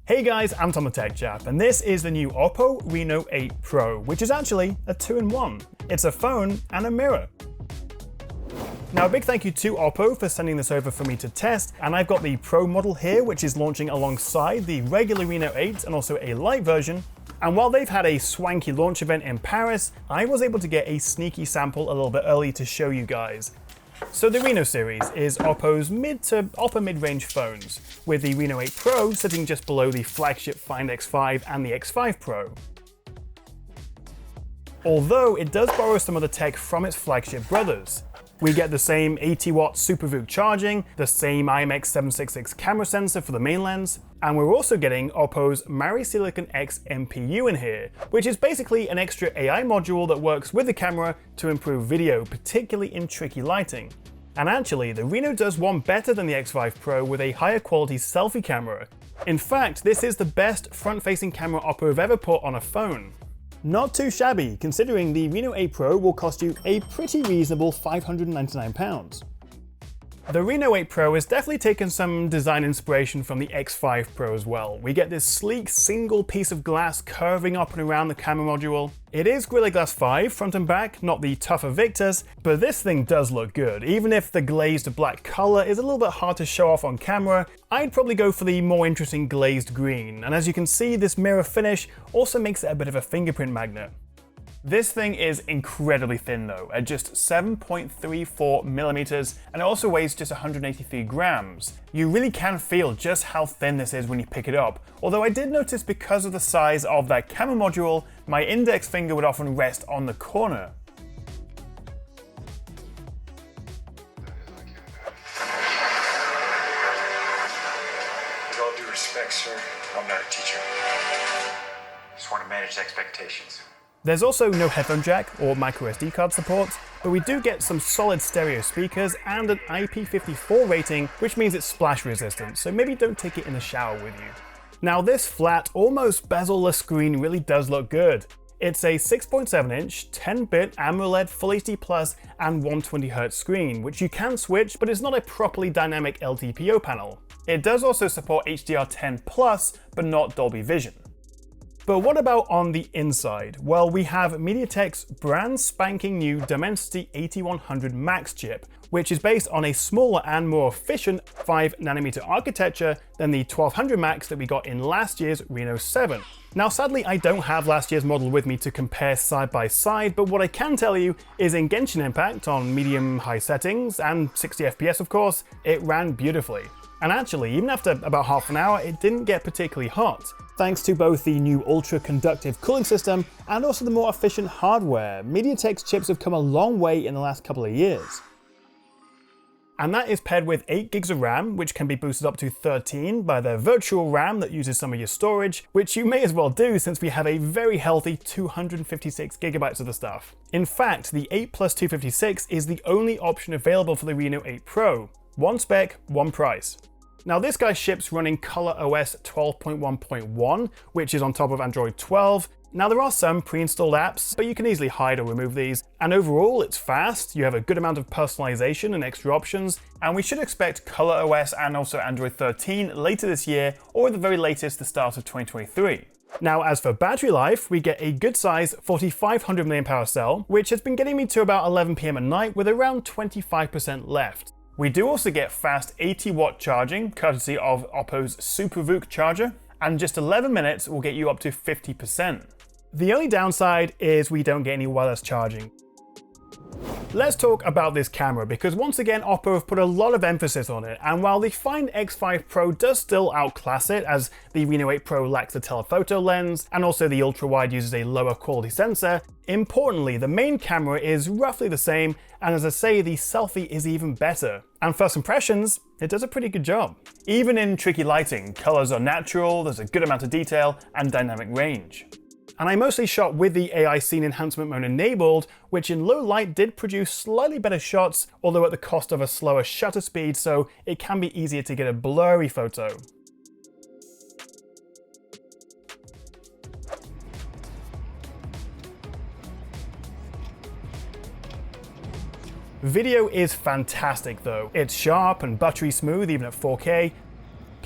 Hey guys, I'm Tom the Tech Chap, and this is the new OPPO Reno 8 Pro, which is actually a 2-in-1. It's a phone and a mirror. Now, a big thank you to OPPO for sending this over for me to test, and I've got the Pro model here, which is launching alongside the regular Reno 8 and also a light version. And while they've had a swanky launch event in Paris, I was able to get a sneaky sample a little bit early to show you guys. So the Reno series is OPPO's mid to upper mid-range phones, with the Reno 8 Pro sitting just below the flagship Find X5 and the X5 Pro. Although it does borrow some of the tech from its flagship brothers. We get the same 80-watt SuperVOOC charging, the same IMX766 camera sensor for the main lens, and we're also getting OPPO's MariSilicon X MPU in here, which is basically an extra AI module that works with the camera to improve video, particularly in tricky lighting. And actually, the Reno does one better than the X5 Pro with a higher quality selfie camera. In fact, this is the best front-facing camera OPPO have ever put on a phone. Not too shabby, considering the Reno 8 Pro will cost you a pretty reasonable £599. The Reno 8 Pro has definitely taken some design inspiration from the X5 Pro as well. We get this sleek single piece of glass curving up and around the camera module. It is Gorilla Glass 5 front and back, not the tougher Victus, but this thing does look good. Even if the glazed black color is a little bit hard to show off on camera, I'd probably go for the more interesting glazed green. And as you can see, this mirror finish also makes it a bit of a fingerprint magnet. This thing is incredibly thin though, at just 7.34 millimeters, and it also weighs just 183 grams. You really can feel just how thin this is when you pick it up, although I did notice because of the size of that camera module, my index finger would often rest on the corner. With all due respect, sir, I'm not a teacher. Just want to manage expectations. There's also no headphone jack or microSD card support, but we do get some solid stereo speakers and an IP54 rating, which means it's splash resistant, so maybe don't take it in the shower with you. Now this flat, almost bezel-less screen really does look good. It's a 6.7-inch, 10-bit AMOLED Full HD Plus and 120Hz screen, which you can switch, but it's not a properly dynamic LTPO panel. It does also support HDR10+, but not Dolby Vision. But what about on the inside? Well, we have MediaTek's brand spanking new Dimensity 8100 Max chip, which is based on a smaller and more efficient 5nm architecture than the 1200 Max that we got in last year's Reno 7. Now sadly, I don't have last year's model with me to compare side by side, but what I can tell you is in Genshin Impact on medium-high settings, and 60 FPS of course, it ran beautifully. And actually, even after about half an hour, it didn't get particularly hot, thanks to both the new ultra-conductive cooling system and also the more efficient hardware. MediaTek's chips have come a long way in the last couple of years. And that is paired with 8 gigs of RAM, which can be boosted up to 13 by their virtual RAM that uses some of your storage, which you may as well do since we have a very healthy 256 gigabytes of the stuff. In fact, the 8 plus 256 is the only option available for the Reno 8 Pro. One spec, one price. Now this guy ships running ColorOS 12.1.1, which is on top of Android 12. Now there are some pre-installed apps, but you can easily hide or remove these. And overall, it's fast, you have a good amount of personalization and extra options, and we should expect ColorOS and also Android 13 later this year, or at the very latest, the start of 2023. Now, as for battery life, we get a good size 4500 mAh cell, which has been getting me to about 11 PM at night with around 25% left. We do also get fast 80-watt charging, courtesy of OPPO's SuperVOOC charger, and just 11 minutes will get you up to 50%. The only downside is we don't get any wireless charging. Let's talk about this camera, because once again OPPO have put a lot of emphasis on it, and while the Find X5 Pro does still outclass it, as the Reno 8 Pro lacks a telephoto lens, and also the ultra-wide uses a lower quality sensor, importantly the main camera is roughly the same, and as I say, the selfie is even better. And first impressions, it does a pretty good job. Even in tricky lighting, colors are natural, there's a good amount of detail, and dynamic range. And I mostly shot with the AI scene enhancement mode enabled, which in low light did produce slightly better shots, although at the cost of a slower shutter speed, so it can be easier to get a blurry photo. Video is fantastic though. It's sharp and buttery smooth even at 4K.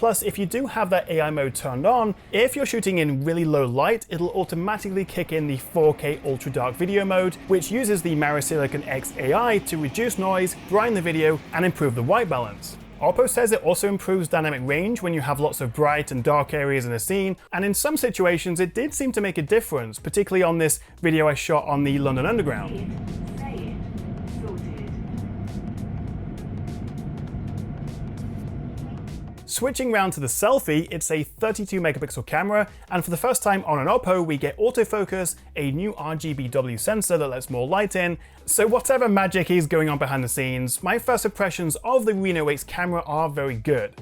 Plus, if you do have that AI mode turned on, if you're shooting in really low light, it'll automatically kick in the 4K ultra dark video mode, which uses the Silicon X AI to reduce noise, brighten the video, and improve the white balance. OPPO says it also improves dynamic range when you have lots of bright and dark areas in a scene, and in some situations it did seem to make a difference, particularly on this video I shot on the London Underground. Switching round to the selfie, it's a 32 megapixel camera, and for the first time on an OPPO we get autofocus, a new RGBW sensor that lets more light in, so whatever magic is going on behind the scenes, my first impressions of the Reno 8's camera are very good.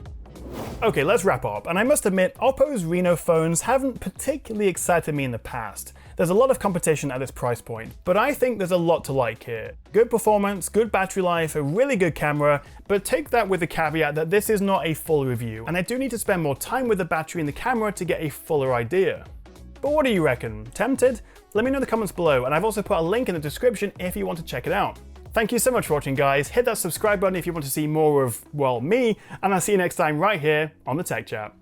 Okay, let's wrap up, and I must admit, OPPO's Reno phones haven't particularly excited me in the past. There's a lot of competition at this price point, but I think there's a lot to like here. Good performance, good battery life, a really good camera, but take that with the caveat that this is not a full review, and I do need to spend more time with the battery and the camera to get a fuller idea. But what do you reckon? Tempted? Let me know in the comments below, and I've also put a link in the description if you want to check it out. Thank you so much for watching, guys. Hit that subscribe button if you want to see more of, well, me, and I'll see you next time right here on the Tech Chat.